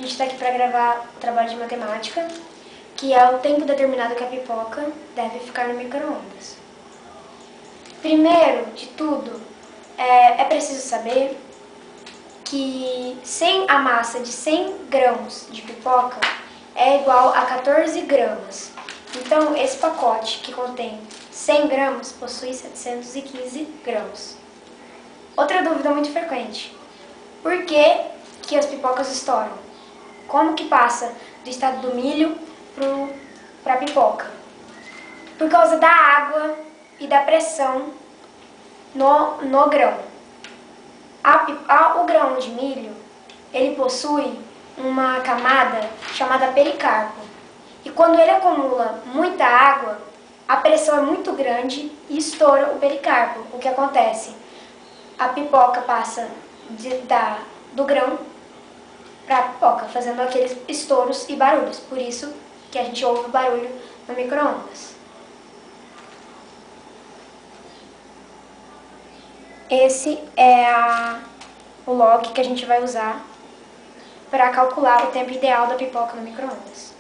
gente está aqui para gravar o trabalho de matemática, que é o tempo determinado que a pipoca deve ficar no micro-ondas. Primeiro de tudo, é preciso saber que a massa de 100 grãos de pipoca é igual a 14 gramas. Então, esse pacote que contém 100 gramas possui 715 grãos. Outra dúvida muito frequente: por que as pipocas estouram? Como que passa do estado do milho para a pipoca? Por causa da água e da pressão no grão. O grão de milho, ele possui uma camada chamada pericarpo. E quando ele acumula muita água, a pressão é muito grande e estoura o pericarpo. O que acontece? A pipoca passa do grão para a pipoca, fazendo aqueles estouros e barulhos. Por isso que a gente ouve o barulho no micro-ondas. Esse é o log que a gente vai usar para calcular o tempo ideal da pipoca no micro-ondas.